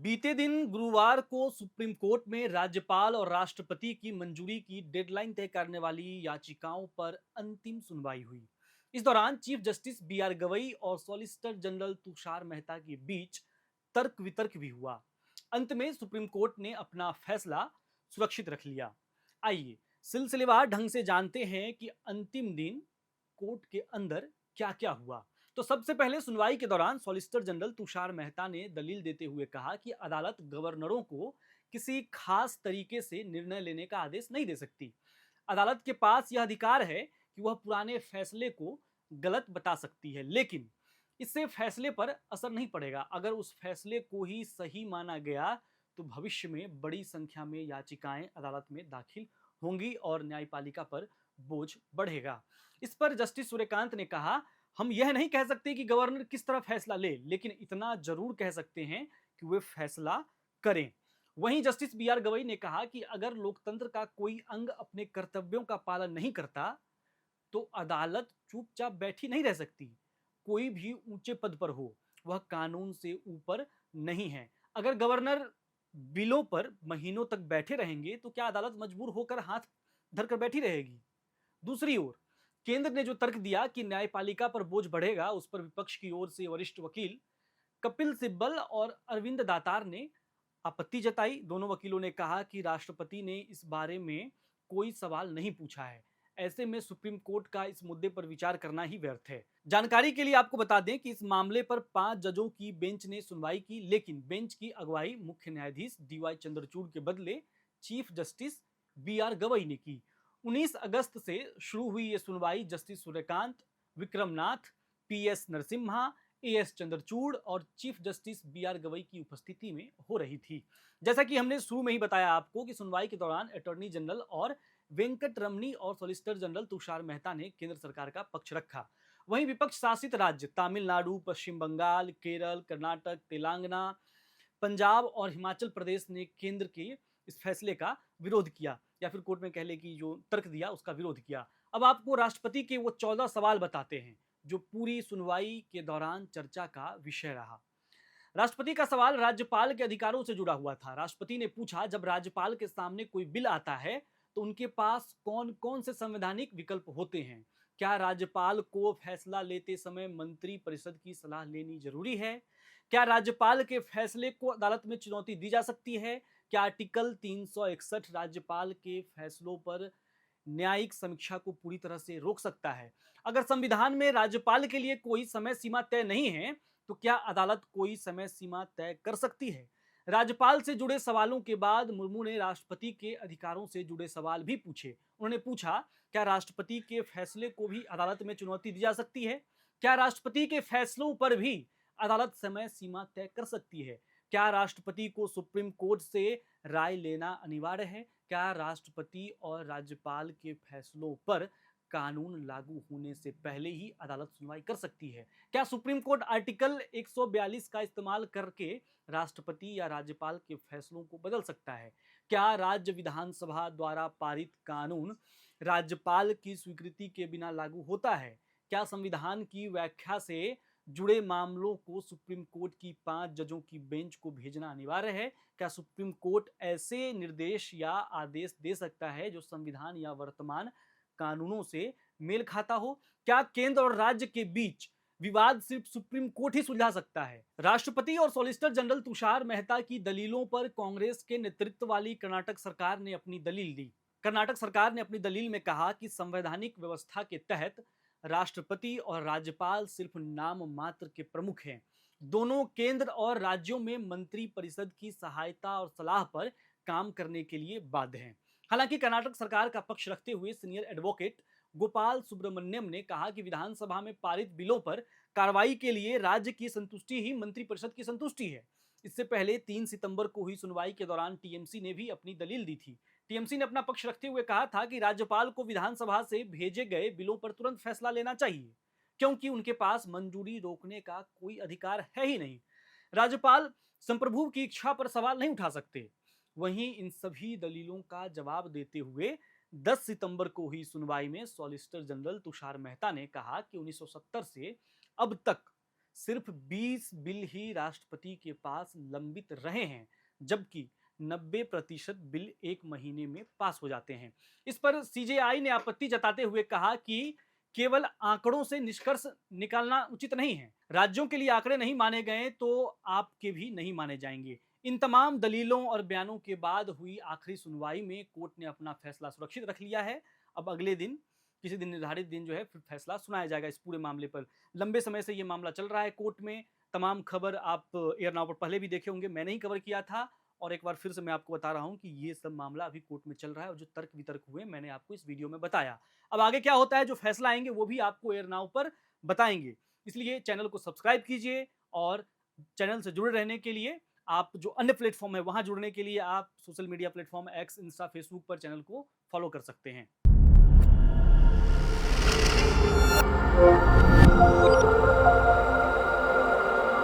बीते दिन गुरुवार को सुप्रीम कोर्ट में राज्यपाल और राष्ट्रपति की मंजूरी की डेडलाइन तय करने वाली याचिकाओं पर अंतिम सुनवाई हुई। इस दौरान chief justice B R Gavai और सॉलिसिटर जनरल तुषार मेहता के बीच तर्क वितर्क भी हुआ। अंत में सुप्रीम कोर्ट ने अपना फैसला सुरक्षित रख लिया। आइए सिलसिलेवार ढंग से जानते हैं कि अंतिम दिन कोर्ट के अंदर क्या क्या हुआ। तो सबसे पहले सुनवाई के दौरान सॉलिसिटर जनरल तुषार मेहता ने दलील देते हुए कहा कि अदालत गवर्नरों को किसी खास तरीके से निर्णय लेने का आदेश नहीं दे सकती। अदालत के पास यह अधिकार है कि वह पुराने फैसले को गलत बता सकती है, लेकिन इससे फैसले पर असर नहीं पड़ेगा। अगर उस फैसले को ही सही माना गया तो भविष्य में बड़ी संख्या में याचिकाएं अदालत में दाखिल होंगी और न्यायपालिका पर बोझ बढ़ेगा। इस पर जस्टिस सूर्यकांत ने कहा, हम यह नहीं कह सकते कि गवर्नर किस तरह फैसला ले, लेकिन इतना जरूर कह सकते हैं कि वे फैसला करें। वहीं जस्टिस बी आर गवई ने कहा कि अगर लोकतंत्र का कोई अंग अपने कर्तव्यों का पालन नहीं करता तो अदालत चुपचाप बैठी नहीं रह सकती। कोई भी ऊंचे पद पर हो, वह कानून से ऊपर नहीं है। अगर गवर्नर बिलों पर महीनों तक बैठे रहेंगे तो क्या अदालत मजबूर होकर हाथ धरकर बैठी रहेगी? दूसरी ओर केंद्र ने जो तर्क दिया कि न्यायपालिका पर बोझ बढ़ेगा, उस पर विपक्ष की ओर से वरिष्ठ वकील कपिल सिब्बल और अरविंद दातार ने आपत्ति जताई। दोनों वकीलों ने कहा कि राष्ट्रपति ने इस बारे में कोई सवाल नहीं पूछा है। ऐसे में सुप्रीम कोर्ट का इस मुद्दे पर विचार करना ही व्यर्थ है। जानकारी के लिए आपको बता दें कि इस मामले पर 5 जजों की बेंच ने सुनवाई की, लेकिन बेंच की अगुवाई मुख्य न्यायाधीश डीवाई चंद्रचूड़ के बदले chief justice B R Gavai ने की। 19 अगस्त से शुरू हुई ये सुनवाई justice Suryakant, Vikramnath, P S Narasimha, A S Chandrachud और chief justice B R Gavai की उपस्थिति में हो रही थी। जैसा कि हमने शुरू में ही बताया आपको कि सुनवाई के दौरान अटॉर्नी जनरल और वेंकट रमनी और सॉलिसिटर जनरल तुषार मेहता ने केंद्र सरकार का पक्ष रखा। वहीं विपक्ष शासित राज्य तमिलनाडु, पश्चिम बंगाल, केरल, कर्नाटक, तेलंगाना, पंजाब और हिमाचल प्रदेश ने केंद्र के इस फैसले का विरोध किया, या फिर कोर्ट में कह ले कि जो तर्क दिया उसका विरोध किया। अब आपको राष्ट्रपति के वो 14 सवाल बताते हैं जो पूरी सुनवाई के दौरान चर्चा का विषय रहा। राष्ट्रपति का सवाल राज्यपाल के अधिकारों से जुड़ा हुआ था। राष्ट्रपति ने पूछा, जब राज्यपाल के सामने कोई बिल आता है तो उनके पास कौन कौन से संवैधानिक विकल्प होते हैं? क्या राज्यपाल को फैसला लेते समय मंत्री परिषद की सलाह लेनी जरूरी है? क्या राज्यपाल के फैसले को अदालत में चुनौती दी जा सकती है? क्या आर्टिकल 361 राज्यपाल के फैसलों पर न्यायिक समीक्षा को पूरी तरह से रोक सकता है? अगर संविधान में राज्यपाल के लिए कोई समय सीमा तय नहीं है तो क्या अदालत कोई समय सीमा तय कर सकती है? राज्यपाल से जुड़े सवालों के बाद मुर्मू ने राष्ट्रपति के अधिकारों से जुड़े सवाल भी पूछे। उन्होंने पूछा, क्या राष्ट्रपति के फैसले को भी अदालत में चुनौती दी जा सकती है? क्या राष्ट्रपति के फैसलों पर भी अदालत समय सीमा तय कर सकती है? क्या राष्ट्रपति को सुप्रीम कोर्ट से राय लेना अनिवार्य है? क्या राष्ट्रपति और राज्यपाल के फैसलों पर कानून लागू होने से पहले ही अदालत सुनवाई कर सकती है? क्या सुप्रीम कोर्ट आर्टिकल 142 का इस्तेमाल करके राष्ट्रपति या राज्यपाल के फैसलों को बदल सकता है? क्या राज्य विधानसभा द्वारा पारित कानून राज्यपाल की स्वीकृति के बिना लागू होता है? क्या संविधान की व्याख्या से जुड़े मामलों को सुप्रीम कोर्ट की 5 जजों की बेंच को भेजना अनिवार्य है? क्या सुप्रीम कोर्ट ऐसे निर्देश या आदेश दे सकता है जो संविधान या वर्तमान कानूनों से मेल खाता हो? क्या केंद्र और राज्य के बीच विवाद सिर्फ सुप्रीम कोर्ट ही सुलझा सकता है? राष्ट्रपति और सॉलिसिटर जनरल तुषार मेहता की दलीलों पर कांग्रेस के नेतृत्व वाली कर्नाटक सरकार ने अपनी दलील दी। कर्नाटक सरकार ने अपनी दलील में कहा कि संवैधानिक व्यवस्था के तहत राष्ट्रपति और राज्यपाल सिर्फ नाम मात्र के प्रमुख हैं। दोनों केंद्र और राज्यों में मंत्री परिषद की सहायता और सलाह पर काम करने के लिए बाध्य हैं। हालांकि कर्नाटक सरकार का पक्ष रखते हुए सीनियर एडवोकेट गोपाल सुब्रमण्यम ने कहा कि विधानसभा में पारित बिलों पर कार्रवाई के लिए राज्य की संतुष्टि ही मंत्रिपरिषद की संतुष्टि है। इससे पहले 3 सितंबर को हुई सुनवाई के दौरान टीएमसी ने भी अपनी दलील दी थी। टीएमसी ने अपना पक्ष रखते हुए कहा था कि राज्यपाल को विधानसभा से भेजे गए बिलों पर तुरंत फैसला लेना चाहिए, क्योंकि उनके पास मंजूरी रोकने का कोई अधिकार है ही नहीं। राज्यपाल संप्रभु की इच्छा पर सवाल नहीं उठा सकते। वहीं इन सभी दलीलों का जवाब देते हुए 10 सितंबर को हुई सुनवाई में सॉलिसिटर जनरल तुषार मेहता ने कहा कि 1970 से अब तक सिर्फ 20 बिल ही राष्ट्रपति के पास लंबित रहे हैं, जबकि 90% बिल एक महीने में पास हो जाते हैं। इस पर सीजेआई ने आपत्ति जताते हुए कहा कि केवल आंकड़ों से निष्कर्ष निकालना उचित नहीं है। राज्यों के लिए आंकड़े नहीं माने गए तो आपके भी नहीं माने जाएंगे। इन तमाम दलीलों और बयानों के बाद हुई आखिरी सुनवाई में कोर्ट ने अपना फैसला सुरक्षित रख लिया है। अब अगले दिन किसी दिन निर्धारित दिन जो है फिर फैसला सुनाया जाएगा इस पूरे मामले पर। लंबे समय से ये मामला चल रहा है कोर्ट में। तमाम खबर आप एयर नाउ पर पहले भी देखे होंगे, मैंने ही कवर किया था और एक बार फिर से मैं आपको बता रहा हूं कि ये सब मामला अभी कोर्ट में चल रहा है और जो तर्क वितर्क हुए मैंने आपको इस वीडियो में बताया। अब आगे क्या होता है, जो फैसला आएंगे वो भी आपको एयर नाउ पर बताएंगे। इसलिए चैनल को सब्सक्राइब कीजिए और चैनल से जुड़े रहने के लिए आप जो अन्य प्लेटफॉर्म है वहां जुड़ने के लिए आप social media platform x, Insta, Facebook पर चैनल को फॉलो कर सकते हैं।